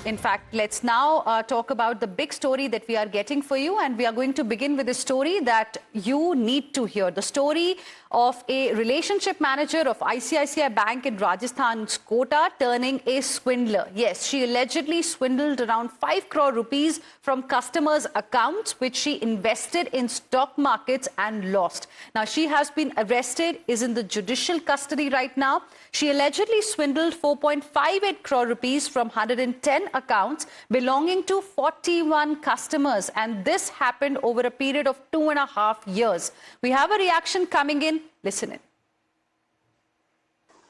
In fact, let's now talk about the big story that we are getting for you, and we are going to begin with a story that you need to hear. The story of a relationship manager of ICICI Bank in Rajasthan's Kota turning a swindler. Yes, she allegedly swindled around 5 crore rupees from customers' accounts, which she invested in stock markets and lost. Now, she has been arrested, is in the judicial custody right now. She allegedly swindled 4.58 crore rupees from 110 accounts belonging to 41 customers, and this happened over a period of 2.5 years. We have a reaction coming in. Listen in.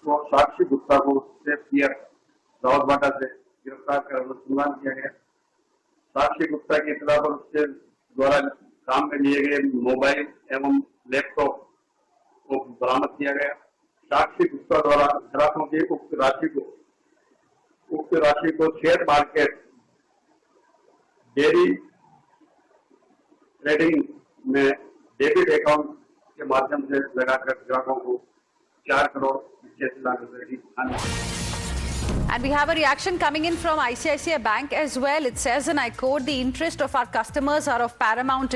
तो साक्षी गुप्ता को से PR Rawatbhata से गिरफ्तार कर अनुसंधान किया गया। साक्षी गुप्ता की इत्तला पर उसके द्वारा काम में लिए गए मोबाइल एवं लैपटॉप को बरामद किया गया। साक्षी गुप्ता द्वारा ग्राहकों की उक्त राशि को शेयर मार्केट, डेयरी ट्रेडिंग में डेबिट अकाउंट के माध्यम से लगाकर ग्राहकों को 4 करोड़ 85 लाख रुपए की हानि। And we have a reaction coming in from ICICI Bank as well. It says, and I quote, "The interest of our customers are of paramount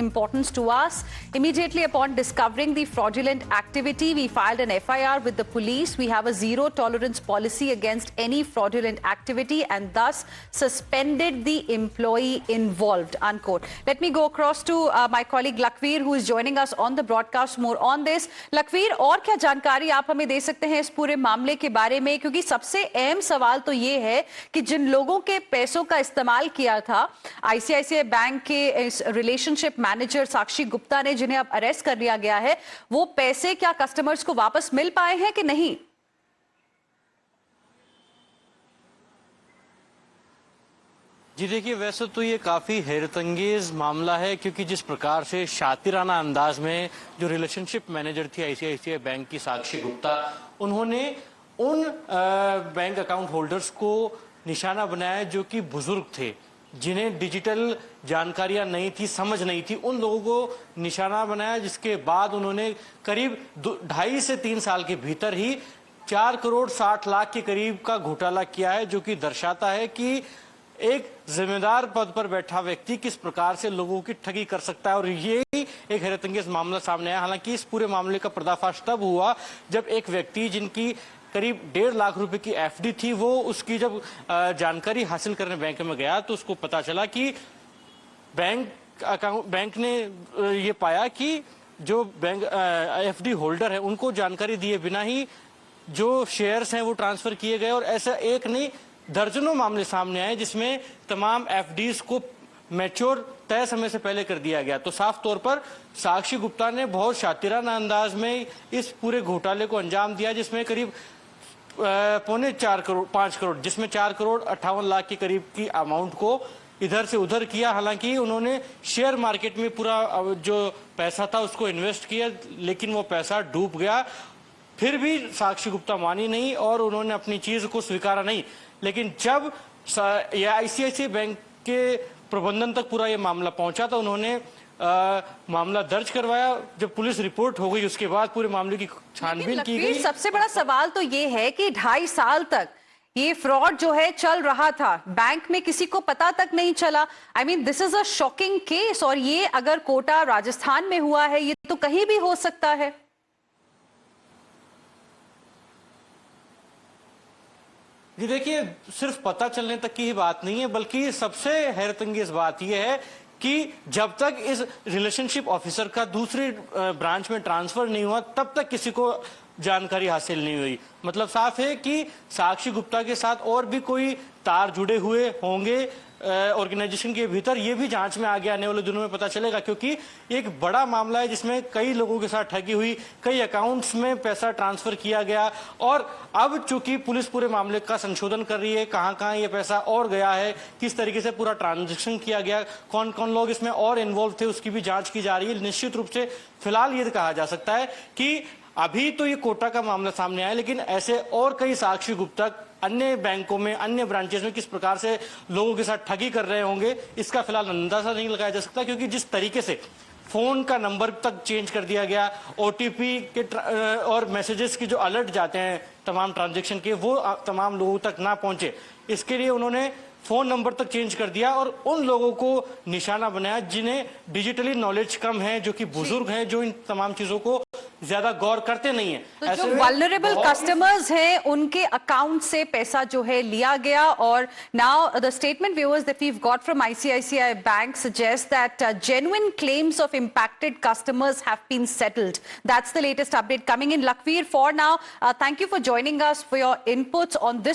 importance to us. Immediately upon discovering the fraudulent activity, we filed an FIR with the police. We have a zero tolerance policy against any fraudulent activity and thus suspended the employee involved," unquote. Let me go across to my colleague Lakveer, who is joining us on the broadcast more on this. Lakveer, और क्या जानकारी आप हमें दे सकते हैं इस पूरे मामले के बारे में, क्योंकि सबसे अहम सवाल तो ये है कि जिन लोगों के पैसों का इस्तेमाल किया था आईसीआईसीआई बैंक के इस रिलेशनशिप मैनेजर साक्षी गुप्ता ने, जिन्हें अब अरेस्ट कर लिया गया है, वो पैसे क्या कस्टमर्स को वापस मिल पाए हैं कि नहीं? जी देखिए, वैसे तो ये काफ़ी हैरतअंगेज मामला है, क्योंकि जिस प्रकार से शातिराना अंदाज में जो रिलेशनशिप मैनेजर थी आईसीआईसीआई बैंक की साक्षी गुप्ता, उन्होंने उन बैंक अकाउंट होल्डर्स को निशाना बनाया जो कि बुजुर्ग थे, जिन्हें डिजिटल जानकारियां नहीं थी, समझ नहीं थी, उन लोगों को निशाना बनाया, जिसके बाद उन्होंने करीब 2.5 से 3 साल के भीतर ही 4 करोड़ 60 लाख के करीब का घोटाला किया है, जो कि दर्शाता है कि एक जिम्मेदार पद पर बैठा व्यक्ति किस प्रकार से लोगों की ठगी कर सकता है। और यही एक हैरतअंगेज मामला सामने आया। हालांकि इस पूरे मामले का पर्दाफाश तब हुआ जब एक व्यक्ति, जिनकी करीब 1.5 लाख रुपए की एफडी थी, वो उसकी जब जानकारी हासिल करने बैंक में गया तो उसको पता चला कि बैंक ने ये पाया कि जो बैंक एफडी होल्डर है उनको जानकारी दिए बिना ही जो शेयर्स हैं वो ट्रांसफर किए गए। और ऐसा एक नहीं, दर्जनों मामले सामने आए जिसमें तमाम एफडीज को मैच्योर तय समय से पहले कर दिया गया। तो साफ तौर पर साक्षी गुप्ता ने बहुत शातिराना अंदाज में इस पूरे घोटाले को अंजाम दिया, जिसमें करीब 5 करोड़, जिसमें 4 करोड़ 58 लाख के करीब की अमाउंट को इधर से उधर किया। हालांकि उन्होंने शेयर मार्केट में पूरा जो पैसा था उसको इन्वेस्ट किया, लेकिन वो पैसा डूब गया। फिर भी साक्षी गुप्ता मानी नहीं और उन्होंने अपनी चीज को स्वीकारा नहीं। लेकिन जब आईसीआईसीआई बैंक के प्रबंधन तक पूरा ये मामला पहुंचा तो उन्होंने मामला दर्ज करवाया। जब पुलिस रिपोर्ट हो गई उसके बाद पूरे मामले की छानबीन की गई। सबसे बड़ा सवाल तो ये है कि 2.5 साल तक ये फ्रॉड जो है चल रहा था, बैंक में किसी को पता तक नहीं चला। I mean, this is a shocking case. और ये अगर कोटा राजस्थान में हुआ है, ये तो कहीं भी हो सकता है। जी देखिए, सिर्फ पता चलने तक की ही बात नहीं है, बल्कि सबसे हैरतअंगेज बात यह है कि जब तक इस रिलेशनशिप ऑफिसर का दूसरी ब्रांच में ट्रांसफर नहीं हुआ तब तक किसी को जानकारी हासिल नहीं हुई। मतलब साफ है कि साक्षी गुप्ता के साथ और भी कोई तार जुड़े हुए होंगे ऑर्गेनाइजेशन के भीतर। ये भी जांच में आगे आने वाले दिनों में पता चलेगा, क्योंकि एक बड़ा मामला है जिसमें कई लोगों के साथ ठगी हुई, कई अकाउंट्स में पैसा ट्रांसफर किया गया। और अब चूंकि पुलिस पूरे मामले का संशोधन कर रही है, कहां कहां ये पैसा और गया है, किस तरीके से पूरा ट्रांजेक्शन किया गया, कौन कौन लोग इसमें और इन्वॉल्व थे, उसकी भी जांच की जा रही है। निश्चित रूप से फिलहाल ये कहा जा सकता है कि अभी तो ये कोटा का मामला सामने आया, लेकिन ऐसे और कई साक्षी गुप्ता अन्य बैंकों में, अन्य ब्रांचेस में किस प्रकार से लोगों के साथ ठगी कर रहे होंगे, इसका फिलहाल अंदाजा नहीं लगाया जा सकता। क्योंकि जिस तरीके से फोन का नंबर तक चेंज कर दिया गया, ओटीपी के और मैसेजेस की जो अलर्ट जाते हैं तमाम ट्रांजैक्शन के वो तमाम लोगों तक ना पहुंचे, इसके लिए उन्होंने फोन नंबर तक चेंज कर दिया और उन लोगों को निशाना बनाया जिन्हें डिजिटली नॉलेज कम है, जो कि बुजुर्ग हैं, जो इन तमाम चीजों को ज्यादा गौर करते नहीं है। तो जो वल्नरेबल कस्टमर्स हैं उनके अकाउंट से पैसा जो है लिया गया, और now the statement viewers that we have got from ICICI bank suggest that genuine claims of impacted customers have been settled. That's the latest update coming in. Lakveer, for now, thank you for joining us for your inputs on this